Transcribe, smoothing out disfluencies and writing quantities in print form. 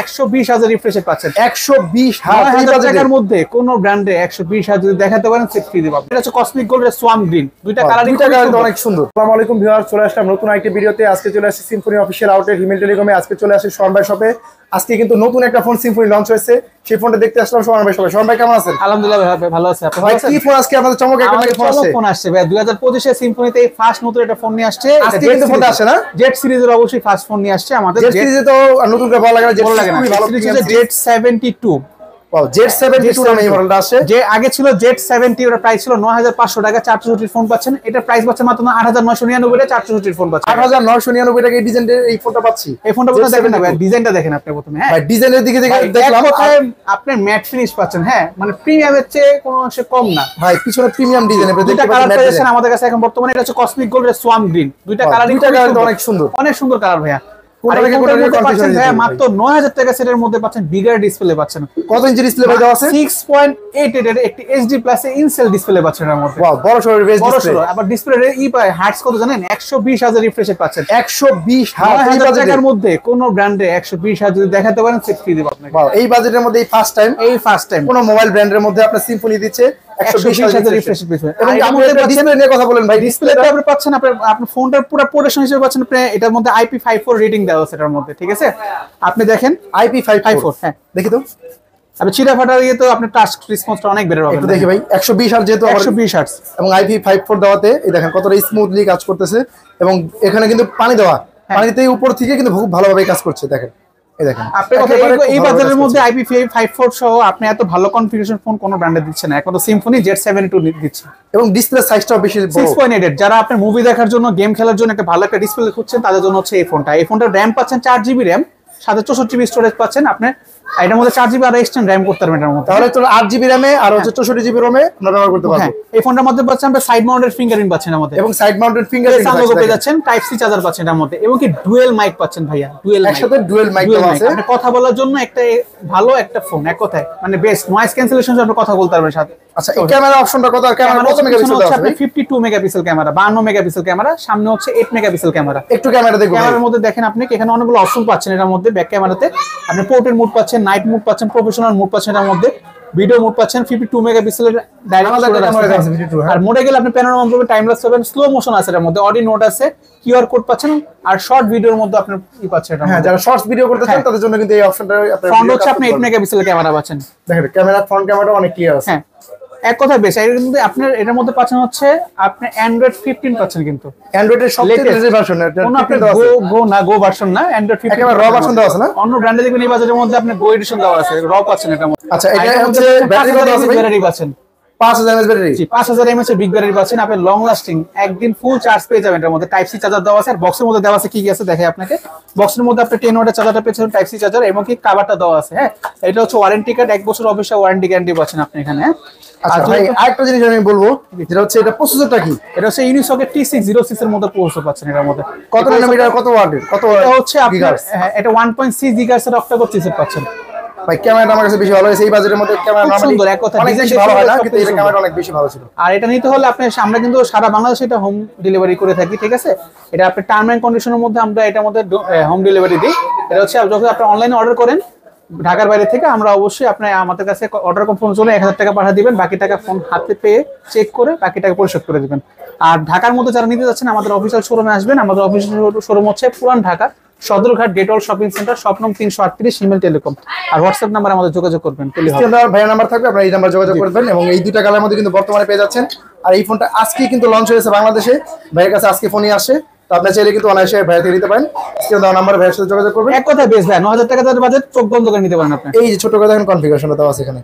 120,000 রিফ্রেশে পাচ্ছেন। 120,000 টাকার মধ্যে কোন ব্র্যান্ডে 120,000 যদি দেখাতে পারেন সেট ফ্রি দেব। এটা হচ্ছে কসমিক গোল্ডের সোয়াম গ্রিন, দুইটা কালার অনেক সুন্দর। আসসালামু আলাইকুম ভিউয়ার্স, চলে আসলাম নতুন আরেকটি ভিডিওতে। আজকে চলে আসছি সিম্ফনি অফিশিয়াল আউটলেট হিমেল টেলিকমে। আজকে চলে আসছি শোরন ভাই শপে। আজকে কিন্তু নতুন একটা ফোন সিম্ফনি লঞ্চ হয়েছে, সেই ফোনটা দেখতে আসলাম শোরন ভাই শপে। শোরন ভাই কেমন আছেন? আলহামদুলিল্লাহ ভাই, ভালো আছি। আপনি ভাই কি ফোন আজকে আপনাদের চমক একটা ফোন আসছে ভাই 2025 এ সিম্ফনিতে এই ফার্স্ট নতুন একটা ফোন নিয়ে আসছে। আজকে কিন্তু ফোন আসছে না, জেট সিরিজের অবশ্যই ফার্স্ট ফোন নিয়ে আসছে আমাদের। জেট সিরিজে তো নতুন করে ভালো লাগে না, জেট 72 ওয়াও, জেট 72 নামে এই মডেলটা আসে। যে আগে ছিল জেট 70, ওর প্রাইস ছিল 9500 টাকা, 464 ফোন পাচ্ছেন। এটা প্রাইস পাচ্ছেন মাত্র 8999 টাকা, 464 ফোন পাচ্ছেন। 8999 টাকা এই ডিজাইনের এই ফোনটা পাচ্ছি। এই ফোনটা প্রথমে দেখেন না ভাই, ডিজাইনটা দেখেন আপনি প্রথমে। হ্যাঁ ভাই ডিজাইনের দিকে দেখলাম আপনি ম্যাট ফিনিশ পাচ্ছেন। হ্যাঁ মানে প্রিমিয়ামের চেয়ে কোনো অংশে কম না ভাই, পিছনে প্রিমিয়াম ডিজাইন। দুইটা কালার পেয়েছেন আমাদের কাছে এখন বর্তমানে। এটা হচ্ছে কসমিক গোল্ডের সোয়াম গ্রিন, দুইটা কালার অনেক সুন্দর, অনেক সুন্দর কালার ভাইয়া। মাত্র 9000 টাকা সেটের মধ্যে পাচ্ছেন বিগার ডিসপ্লে পাচ্ছেন। কত ইঞ্চি ডিসপ্লে ভাই দেওয়া আছে? 6.8 এর একটি এইচডি প্লাস ইনসেল ডিসপ্লে পাচ্ছেন এর মধ্যে। ওয়াও, বড় সরো রেস ডিসপ্লে। আবার ডিসপ্লের ই পায় হার্টস কত জানেন? 120,000 রিফ্রেশে পাচ্ছেন। 120,000 টাকার মধ্যে কোন ব্র্যান্ডে 120,000 যদি দেখাতে পারেন সেট ফ্রি দেব আপনাকে। ওয়াও, এই বাজেটের মধ্যে এই ফার্স্ট টাইম কোন মোবাইল ব্র্যান্ডের মধ্যে আপনার সিম্ফনি দিচ্ছে 120,000 রিফ্রেশ পেয়েছেন। এবং আমাদের ডিসপ্লে নিয়ে কথা বলেন ভাই। ডিসপ্লেটা আপনি পাচ্ছেন, আপনার ফোনটার পুরো প্রোটেকশন হিসেবে পাচ্ছেন। এটার মধ্যে IP54 রেটিং দেওয়া আছে এটার মধ্যে, ঠিক আছে? আপনি দেখেন IP54। হ্যাঁ দেখি তো, আপনি চিরা ফাটা দিয়ে তো আপনার টাচ রেসপন্সটা অনেক বেড়ে যাবে। একটু দেখি ভাই, 120 হার্টজ যেহেতু 120 হার্টজ এবং IP54 দেওয়াতে এই দেখেন কতটা স্মুথলি কাজ করতেছে। এবং এখানে কিন্তু পানি দেওয়া, পানিতে উপর থেকে কিন্তু খুব ভালোভাবে কাজ করছে। দেখেন এই দেখেন, আপনি এই বাজারের মধ্যে IP54 সহ আপনি এত ভালো কনফিগারেশন ফোন কোন ব্র্যান্ডে দিচ্ছে না, এখন তো সিম্ফনি জেট 72 দিচ্ছে। এবং ডিসপ্লে সাইজটাও বেশি বড়, 6.8 যারা আপনি মুভি দেখার জন্য, গেম খেলার জন্য একটা ভালো একটা ডিসপ্লে খুঁজছেন তাদের জন্য হচ্ছে এই ফোনটা। এই ফোনটার র‍্যাম পাচ্ছেন 4GB র‍্যাম, সাথে 64GB স্টোরেজ পাচ্ছেন। আপনি এটার মধ্যে 4GB আর এক্সটেন্ড র‍্যাম করতে পারবেন এটার মধ্যে। তাহলে তো 8GB র‍্যামে আর হচ্ছে 64GB রমে আমরা ব্যবহার করতে পারবো। এই ফোনটার মধ্যে পাচ্ছেন আমরা সাইড মাউন্টেড ফিঙ্গারপ্রিন্ট পাচ্ছেন আমাদের, এবং সাইড মাউন্টেড ফিঙ্গারপ্রিন্ট পেয়ে যাচ্ছেন। টাইপ সি চার্জার পাচ্ছেন এর মধ্যে, এবং কি ডুয়াল মাইক পাচ্ছেন ভাইয়া। ডুয়াল মাইক, একসাথে ডুয়াল মাইক দেওয়া আছে। আপনি কথা বলার জন্য একটা ভালো একটা ফোন, এক কথায় মানে বেস্ট নয়েজ ক্যান্সেলেশন আপনি কথা বলতে পারবেন সাথে। আচ্ছা, এই ক্যামেরা অপশনটা কত? আর ক্যামেরা কত মেগাপিক্সেল আছে? আপনি 52 মেগাপিক্সেল ক্যামেরা, 52 মেগাপিক্সেল ক্যামেরা, সামনে হচ্ছে 8 মেগাপিক্সেল ক্যামেরা। একটু ক্যামেরা দেখুন। ক্যামেরার মধ্যে দেখেন আপনি এখানে অনেকগুলো অপশন পাচ্ছেন এর মধ্যে। ব্যাক ক্যামেরাতে আপনি পোর্ট্রেট মোড পাচ্ছেন, নাইট মোড পাচ্ছেন, প্রফেশনাল মোড পাচ্ছেন এর মধ্যে, ভিডিও মোড পাচ্ছেন। 52 মেগাপিক্সেলের ডাইরেক্ট আর মোডে গেলে আপনি প্যানোরামা পাবেন, টাইম ল্যাপস পাবেন, স্লো মোশন আছে এর মধ্যে, অডিও নোট আছে, কিউআর কোড পাচ্ছেন। আর শর্ট ভিডিওর মধ্যে আপনি কি পাচ্ছেন? হ্যাঁ, যারা শর্টস ভিডিও করতে চান তাদের জন্য কিন্তু এই অপশনটা আপনারা ফ্রন্ট হচ্ছে আপনি 8 মেগাপিক্সেলের ক্যামেরা পাচ্ছেন। দেখেন ক্যামেরা, ফ্রন্ট ক্যামেরাটা অনেক ক্লিয়ার আছে। হ্যাঁ, এক কথা বেশ। এর কিন্তু আপনার এটার মধ্যে পাচ্ছেন হচ্ছে আপনি অ্যান্ড্রয়েড 15 পাচ্ছেন, কিন্তু অ্যান্ড্রয়েডের সবচেয়ে লেটেস্ট ভার্সন এটা। কোন আপনি গো ভার্সন না, অ্যান্ড্রয়েড 15 একেবারে র ভার্সন দেওয়া আছে না? অন্য ব্র্যান্ডে দেখবেন এই বাজারের মধ্যে আপনি গো এডিশন দেওয়া আছে, র পাচ্ছেন এটার মধ্যে। আচ্ছা, এটা হচ্ছে ব্যাটারি কত আছে? ব্যাটারি পাচ্ছেন 5000 mAh ব্যাটারি। জি, 5000 mAh এর বিগ ব্যাটারি পাচ্ছেন। আপনি লং লাস্টিং একদিন ফুল চার্জ পেয়ে যাবেন এটার মধ্যে। টাইপ সি চার্জার দেওয়া আছে। আর বক্সের মধ্যে দেওয়া আছে কি কি আছে দেখে আপনাকে। বক্সের মধ্যে আপনি 10 ওয়াটের চার্জারটা পেয়েছেন, টাইপ সি চার্জার, এবং কি কভারটা দেওয়া আছে। হ্যাঁ, এটা হচ্ছে ওয়ারেন্টি কার্ড, 1 বছর অফিসিয়াল ওয়ারেন্টি গ্যারান্টি পাচ্ছেন আপনি এখানে। আচ্ছা ভাই, আরেকটা জিনিস আমি বলবো, যেটা হচ্ছে এটা প্রসেসরটা কি? এটা হচ্ছে ইউনিসকের T606 এর মধ্যে প্রসেসর পাচ্ছেন এর মধ্যে। কত ন্যানোমিটার, কত ওয়াটের, কত হচ্ছে আপনার? হ্যাঁ, এটা 1.6 গিগাহার্টজ এর অক্টা কোর চিপসেট পাচ্ছেন। ভাই ক্যামেরাটা আমার কাছে বেশি ভালো হয়েছে এই বাজেটের মধ্যে। ক্যামেরা নরমালি সুন্দর, এক কথা ডিজাইন ভালো হয় না, কিন্তু এই ক্যামেরাটা অনেক বেশি ভালো ছিল। আর এটা নিতে হলে আপনি, আমরা কিন্তু সারা বাংলাদেশে এটা হোম ডেলিভারি করে থাকি, ঠিক আছে? এটা আপনি টার্ম এন্ড কন্ডিশনের মধ্যে আমরা এটার মধ্যে হোম ডেলিভারি দিই। এটা হচ্ছে যখন আপনি অনলাইনে অর্ডার করেন ঢাকার বাইরে থেকে, আমরা অবশ্যই আপনি আমাদের কাছে অর্ডার কনফার্ম চলে 1000 টাকা পাঠিয়ে দিবেন, বাকি টাকা ফোন হাতে পেয়ে চেক করে বাকি টাকা পরিশোধ করে দিবেন। আর ঢাকার মধ্যে যারা নিতে যাচ্ছেন আমাদের অফিসিয়াল শোরুমে আসবেন। আমাদের অফিসিয়াল শোরুম হচ্ছে পুরান ঢাকা সদরঘাট গেটওয়াল শপিং সেন্টার, শপ নং 338, হিমেল টেলিকম। আর হোয়াটসঅ্যাপ নাম্বার আমাদের যোগাযোগ করবেন, ভাইয়া নাম্বার থাকবে, আপনারা এই নাম্বার যোগাযোগ করবেন। এবং এই দুইটা কালারের মধ্যে কিন্তু বর্তমানে পেয়ে যাচ্ছেন। আর এই ফোনটা আজকে কিন্তু লঞ্চ হয়েছে বাংলাদেশে, ভাইয়ের কাছে আজকে ফোনই আসে। তো আপনি চাইলে কিন্তু অনায়াসে ভাইয়া থেকে নিতে পারেন। স্ক্রিনে দেওয়া নাম্বারে ভাইয়ের সাথে যোগাযোগ করবেন। এক কথা বেশ ভাই, 9000 টাকা বাজেট চোখ বন্ধ করে নিতে পারেন আপনি। এই যে ছোট কথা এখন কনফিগারেশনটা দেওয়া আছে এখানে।